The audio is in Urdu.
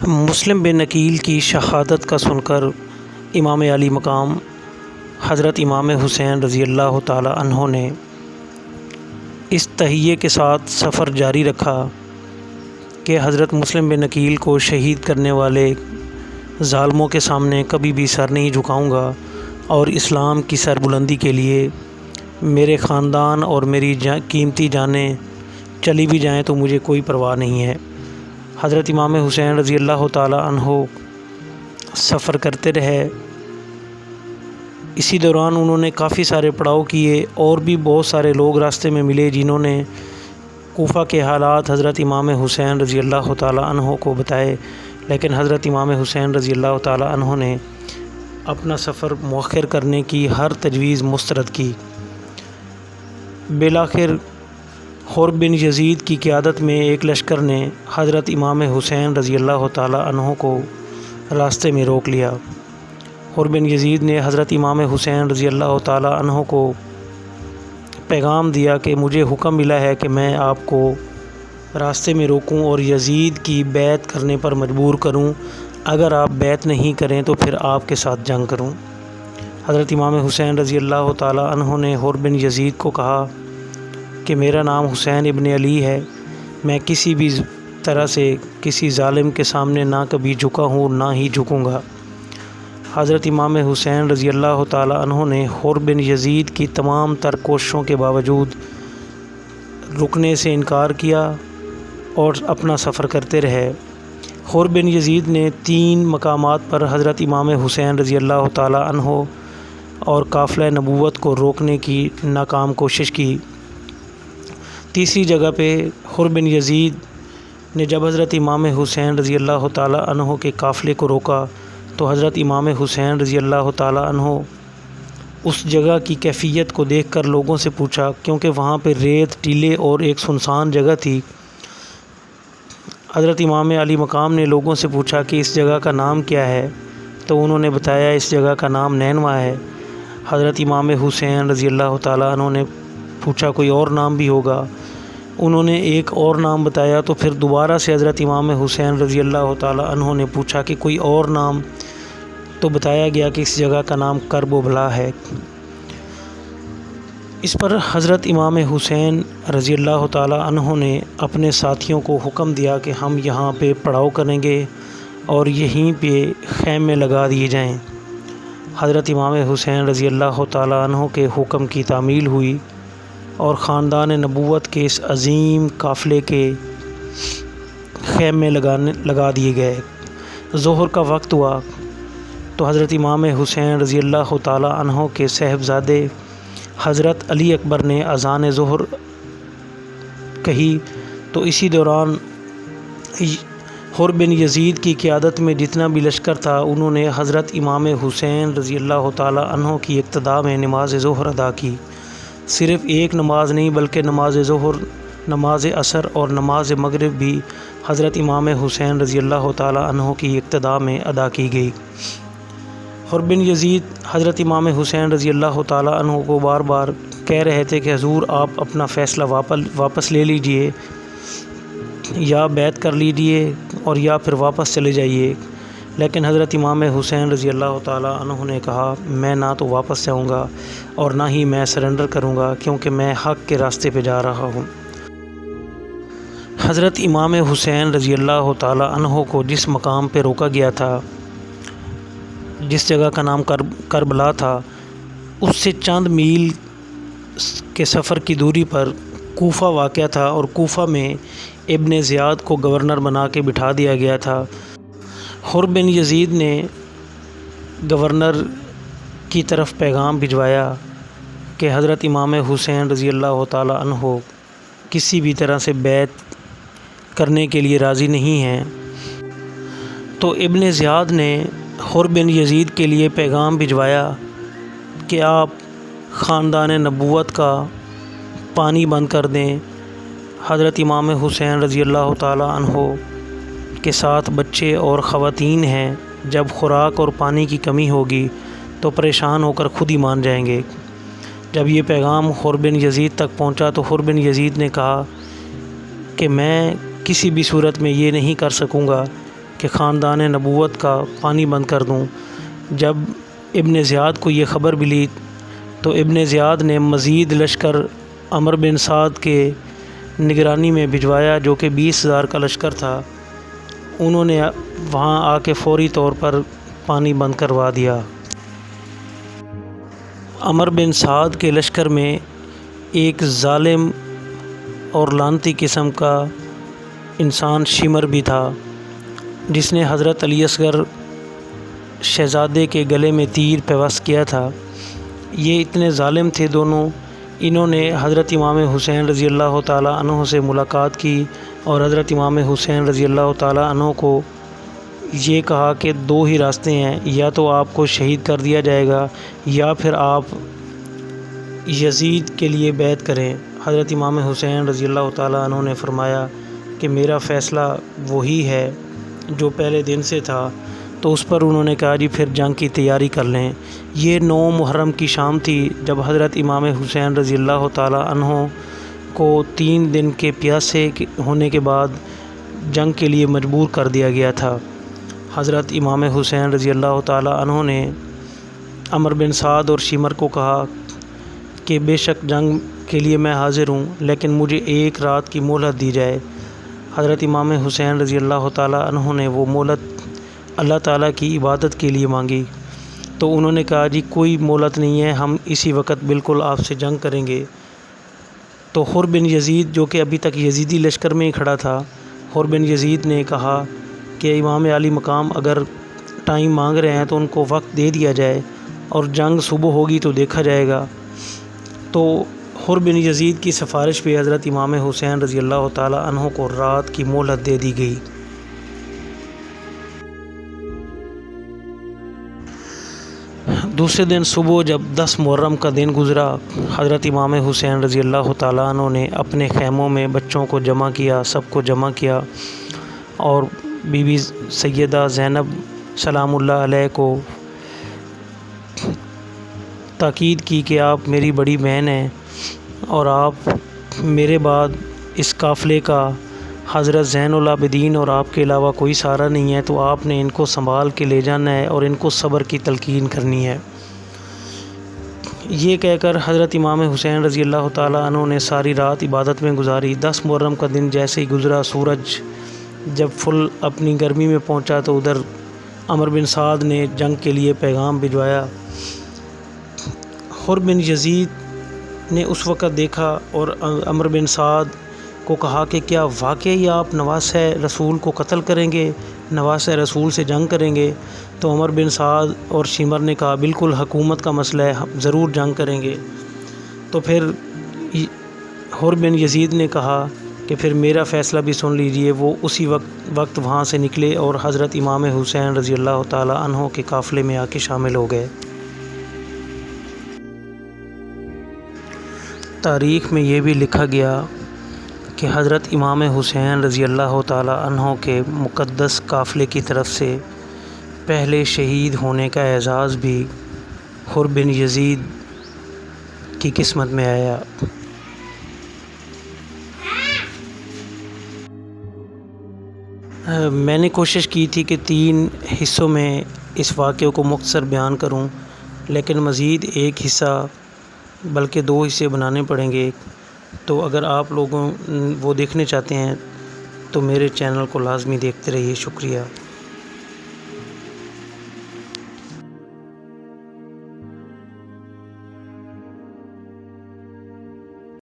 مسلم بن عقیل کی شہادت کا سن کر امام علی مقام حضرت امام حسین رضی اللہ تعالی عنہ نے اس تہیے کے ساتھ سفر جاری رکھا کہ حضرت مسلم بن عقیل کو شہید کرنے والے ظالموں کے سامنے کبھی بھی سر نہیں جھکاؤں گا، اور اسلام کی سربلندی کے لیے میرے خاندان اور میری قیمتی جانیں چلی بھی جائیں تو مجھے کوئی پرواہ نہیں ہے۔ حضرت امام حسین رضی اللہ تعالی عنہ سفر کرتے رہے۔ اسی دوران انہوں نے کافی سارے پڑاؤ کیے، اور بھی بہت سارے لوگ راستے میں ملے جنہوں نے کوفہ کے حالات حضرت امام حسین رضی اللہ تعالی عنہ کو بتائے، لیکن حضرت امام حسین رضی اللہ تعالی عنہ نے اپنا سفر مؤخر کرنے کی ہر تجویز مسترد کی۔ بالآخر حر بن یزید کی قیادت میں ایک لشکر نے حضرت امام حسین رضی اللہ تعالی عنہ کو راستے میں روک لیا۔ حر بن یزید نے حضرت امام حسین رضی اللہ تعالی عنہ کو پیغام دیا کہ مجھے حکم ملا ہے کہ میں آپ کو راستے میں روکوں اور یزید کی بیعت کرنے پر مجبور کروں، اگر آپ بیعت نہیں کریں تو پھر آپ کے ساتھ جنگ کروں۔ حضرت امام حسین رضی اللہ تعالی عنہ نے حر بن یزید کو کہا کہ میرا نام حسین ابن علی ہے، میں کسی بھی طرح سے کسی ظالم کے سامنے نہ کبھی جھکا ہوں نہ ہی جھکوں گا۔ حضرت امام حسین رضی اللہ تعالی عنہ نے حر بن یزید کی تمام تر کوششوں کے باوجود رکنے سے انکار کیا اور اپنا سفر کرتے رہے۔ حر بن یزید نے 3 مقامات پر حضرت امام حسین رضی اللہ تعالی عنہ اور قافلہ نبوت کو روکنے کی ناکام کوشش کی۔ تیسری جگہ پہ حر بن یزید نے جب حضرت امام حسین رضی اللہ تعالی عنہ کے قافلے کو روکا تو حضرت امام حسین رضی اللہ تعالی عنہ اس جگہ کی کیفیت کو دیکھ کر لوگوں سے پوچھا، کیونکہ وہاں پہ ریت، ٹیلے اور ایک سنسان جگہ تھی۔ حضرت امام علی مقام نے لوگوں سے پوچھا کہ اس جگہ کا نام کیا ہے، تو انہوں نے بتایا اس جگہ کا نام نینوا ہے۔ حضرت امام حسین رضی اللہ تعالی عنہ نے پوچھا کوئی اور نام بھی ہوگا، انہوں نے ایک اور نام بتایا، تو پھر دوبارہ سے حضرت امام حسین رضی اللہ تعالی عنہ نے پوچھا کہ کوئی اور نام، تو بتایا گیا کہ اس جگہ کا نام کرب و بلا ہے۔ اس پر حضرت امام حسین رضی اللہ تعالی عنہ نے اپنے ساتھیوں کو حکم دیا کہ ہم یہاں پہ پڑاؤ کریں گے اور یہیں پہ خیمے لگا دیے جائیں۔ حضرت امام حسین رضی اللہ تعالی عنہ کے حکم کی تعمیل ہوئی اور خاندان نبوت کے اس عظیم قافلے کے خیمے لگا دیے گئے۔ ظہر کا وقت ہوا تو حضرت امام حسین رضی اللہ تعالی عنہ کے صاحبزادے حضرت علی اکبر نے اذان ظہر کہی، تو اسی دوران حر بن یزید کی قیادت میں جتنا بھی لشکر تھا انہوں نے حضرت امام حسین رضی اللہ تعالی عنہ کی اقتداء میں نماز ظہر ادا کی۔ صرف ایک نماز نہیں بلکہ نماز ظہر، نماز عصر اور نماز مغرب بھی حضرت امام حسین رضی اللہ تعالی عنہ کی اقتداء میں ادا کی گئی۔ حر بن یزید حضرت امام حسین رضی اللہ تعالی عنہ کو بار بار کہہ رہے تھے کہ حضور آپ اپنا فیصلہ واپس لے لیجئے، یا بیعت کر لیجئے اور یا پھر واپس چلے جائیے، لیکن حضرت امام حسین رضی اللہ تعالی عنہ نے کہا میں نہ تو واپس جاؤں گا اور نہ ہی میں سرنڈر کروں گا، کیونکہ میں حق کے راستے پہ جا رہا ہوں۔ حضرت امام حسین رضی اللہ تعالی عنہ کو جس مقام پہ روکا گیا تھا، جس جگہ کا نام کربلا تھا، اس سے چند میل کے سفر کی دوری پر کوفہ واقع تھا، اور کوفہ میں ابن زیاد کو گورنر بنا کے بٹھا دیا گیا تھا۔ حر بن یزید نے گورنر کی طرف پیغام بھجوایا کہ حضرت امام حسین رضی اللہ تعالی عنہ کسی بھی طرح سے بیعت کرنے کے لیے راضی نہیں ہیں، تو ابن زیاد نے حر بن یزید کے لیے پیغام بھجوایا کہ آپ خاندان نبوت کا پانی بند کر دیں، حضرت امام حسین رضی اللہ تعالی عنہ کے ساتھ بچے اور خواتین ہیں، جب خوراک اور پانی کی کمی ہوگی تو پریشان ہو کر خود ہی مان جائیں گے۔ جب یہ پیغام حر بن یزید تک پہنچا تو حر بن یزید نے کہا کہ میں کسی بھی صورت میں یہ نہیں کر سکوں گا کہ خاندان نبوت کا پانی بند کر دوں۔ جب ابن زیاد کو یہ خبر ملی تو ابن زیاد نے مزید لشکر عمرو بن سعد کے نگرانی میں بھجوایا، جو کہ 20,000 کا لشکر تھا۔ انہوں نے وہاں آ کے فوری طور پر پانی بند کروا دیا۔ عمرو بن سعد کے لشکر میں ایک ظالم اور لعنتی قسم کا انسان شمر بھی تھا، جس نے حضرت علی اصغر شہزادے کے گلے میں تیر پیوست کیا تھا۔ یہ اتنے ظالم تھے دونوں، انہوں نے حضرت امام حسین رضی اللہ تعالیٰ عنہ سے ملاقات کی اور حضرت امام حسین رضی اللہ تعالیٰ عنہ کو یہ کہا کہ 2 ہی راستے ہیں، یا تو آپ کو شہید کر دیا جائے گا یا پھر آپ یزید کے لیے بیعت کریں۔ حضرت امام حسین رضی اللہ تعالیٰ عنہ نے فرمایا کہ میرا فیصلہ وہی ہے جو پہلے دن سے تھا۔ تو اس پر انہوں نے کہا جی پھر جنگ کی تیاری کر لیں۔ یہ 9 محرم کی شام تھی جب حضرت امام حسین رضی اللہ تعالیٰ عنہ کو 3 دن کے پیاسے ہونے کے بعد جنگ کے لیے مجبور کر دیا گیا تھا۔ حضرت امام حسین رضی اللہ تعالیٰ عنہ نے عمرو بن سعد اور شمر کو کہا کہ بے شک جنگ کے لیے میں حاضر ہوں، لیکن مجھے 1 رات کی مہلت دی جائے۔ حضرت امام حسین رضی اللہ تعالیٰ عنہ نے وہ مہلت اللہ تعالیٰ کی عبادت کے لیے مانگی، تو انہوں نے کہا جی کوئی مہلت نہیں ہے، ہم اسی وقت بالکل آپ سے جنگ کریں گے۔ تو حر بن یزید، جو کہ ابھی تک یزیدی لشکر میں ہی کھڑا تھا، حر بن یزید نے کہا کہ امام علی مقام اگر ٹائم مانگ رہے ہیں تو ان کو وقت دے دیا جائے اور جنگ صبح ہوگی تو دیکھا جائے گا۔ تو حر بن یزید کی سفارش پہ حضرت امام حسین رضی اللہ تعالیٰ عنہ کو رات کی مہلت دے دی گئی۔ دوسرے دن صبح جب 10 محرم کا دن گزرا، حضرت امام حسین رضی اللہ تعالیٰ عنہ نے اپنے خیموں میں بچوں کو جمع کیا، سب کو جمع کیا، اور بی بی سیدہ زینب سلام اللہ علیہ کو تاکید کی کہ آپ میری بڑی بہن ہیں اور آپ میرے بعد اس قافلے کا حضرت زین العابدین اور آپ کے علاوہ کوئی سہارا نہیں ہے، تو آپ نے ان کو سنبھال کے لے جانا ہے اور ان کو صبر کی تلقین کرنی ہے۔ یہ کہہ کر حضرت امام حسین رضی اللہ تعالیٰ عنہ نے ساری رات عبادت میں گزاری۔ 10 محرم کا دن جیسے ہی گزرا، سورج جب فل اپنی گرمی میں پہنچا تو ادھر عمرو بن سعد نے جنگ کے لیے پیغام بھجوایا۔ حر بن یزید نے اس وقت دیکھا اور عمرو بن سعد کو کہا کہ کیا واقعی آپ نواسہ رسول کو قتل کریں گے، نواسہ رسول سے جنگ کریں گے؟ تو عمرو بن سعد اور شمر نے کہا بالکل حکومت کا مسئلہ ہے، ہم ضرور جنگ کریں گے۔ تو پھر حر بن یزید نے کہا کہ پھر میرا فیصلہ بھی سن لیجئے۔ وہ اسی وقت وہاں سے نکلے اور حضرت امام حسین رضی اللہ تعالیٰ عنہ کے قافلے میں آ کے شامل ہو گئے۔ تاریخ میں یہ بھی لکھا گیا کہ حضرت امام حسین رضی اللہ تعالیٰ عنہ کے مقدس قافلے کی طرف سے پہلے شہید ہونے کا اعزاز بھی حر بن یزید کی قسمت میں آیا۔ میں نے کوشش کی تھی کہ 3 حصوں میں اس واقعے کو مختصر بیان کروں، لیکن مزید ایک حصہ بلکہ 2 حصے بنانے پڑیں گے۔ تو اگر آپ لوگوں وہ دیکھنے چاہتے ہیں تو میرے چینل کو لازمی دیکھتے رہیے۔ شکریہ۔